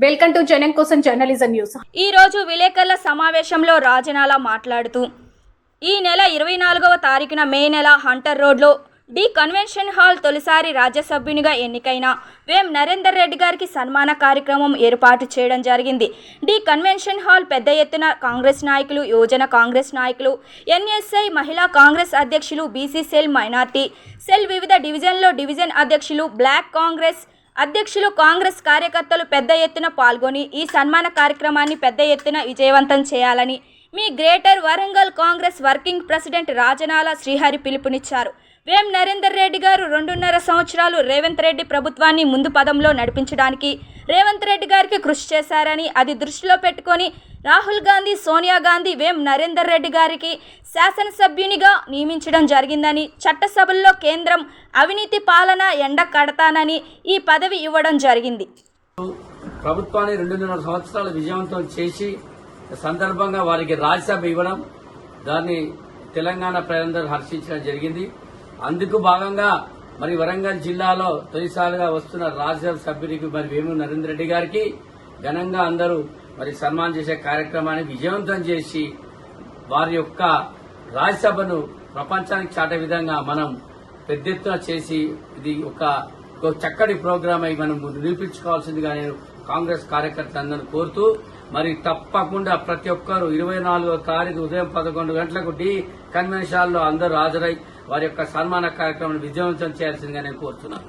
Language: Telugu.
వెల్కమ్ టు జనం కోసం జర్నలిజం న్యూస్. ఈ రోజు విలేకరుల సమావేశంలో రాజనాల మాట్లాడుతూ ఈ నెల 24వ తారీఖున మే నెల హంటర్ రోడ్లో డి కన్వెన్షన్ హాల్ తొలిసారి రాజ్యసభ్యునిగా ఎన్నికైన వేం నరేందర్ రెడ్డి గారికి సన్మాన కార్యక్రమం ఏర్పాటు చేయడం జరిగింది. డి కన్వెన్షన్ హాల్ పెద్ద ఎత్తున కాంగ్రెస్ నాయకులు, యువజన కాంగ్రెస్ నాయకులు, ఎన్ఎస్ఐ మహిళా కాంగ్రెస్ అధ్యక్షులు, బీసీ సెల్, మైనార్టీ సెల్, వివిధ డివిజన్లో డివిజన్ అధ్యక్షులు, బ్లాక్ కాంగ్రెస్ అధ్యక్షులు, కాంగ్రెస్ కార్యకర్తలు పెద్ద ఎత్తున పాల్గొని ఈ సన్మాన కార్యక్రమాన్ని పెద్ద ఎత్తున విజయవంతం చేయాలని మీ greater Warangal Congress working president Rajanala Srihari పిలుపునిచ్చారు. వేం నరేందర్ రెడ్డి గారు 2.5 సంవత్సరాలు రేవంత్ రెడ్డి ప్రభుత్వాన్ని ముందు పదంలో నడిపించడానికి రేవంత్ రెడ్డి గారికి కృషి చేశారని, అది దృష్టిలో పెట్టుకొని రాహుల్ గాంధీ, సోనియా గాంధీ వేం నరేందర్ రెడ్డి గారికి శాసనసభ్యునిగా నియమించడం జరిగిందని, చట్టసభల్లో కేంద్రం అవినీతి పాలన ఎండ కడతానని ఈ పదవి ఇవ్వడం జరిగింది. ప్రభుత్వాన్ని 2.5 సంవత్సరాలు విజయవంతం చేసి సందర్భంగా వారికి రాజ్యసభ ఇవ్వడం, దాన్ని తెలంగాణ ప్రజలందరూ హర్షించడం జరిగింది. అందుకు భాగంగా మరి వరంగల్ జిల్లాలో తొలిసారిగా వస్తున్న రాజ్యసభ సభ్యునికి మరి వేము నరేందర్ రెడ్డి గారికి ఘనంగా అందరూ మరి సన్మానం చేసే కార్యక్రమాన్ని విజయవంతం చేసి వారి యొక్క రాజ్యసభను ప్రపంచానికి చాటే విధంగా మనం పెద్ద ఎత్తున చేసి ఇది ఒక చక్కటి ప్రోగ్రామ్ అయి మనం నిరూపించుకోవాల్సిందిగా నేను కాంగ్రెస్ కార్యకర్తలందరూ కోరుతూ, మరి తప్పకుండా ప్రతి ఒక్కరూ 24వ తారీఖు ఉదయం 11 గంటలకు డి కన్వెన్షన్ హాల్లో అందరూ హాజరై వారి యొక్క సన్మాన కార్యక్రమాన్ని విజయవంతం చేయాల్సిందిగా నేను కోరుతున్నాను.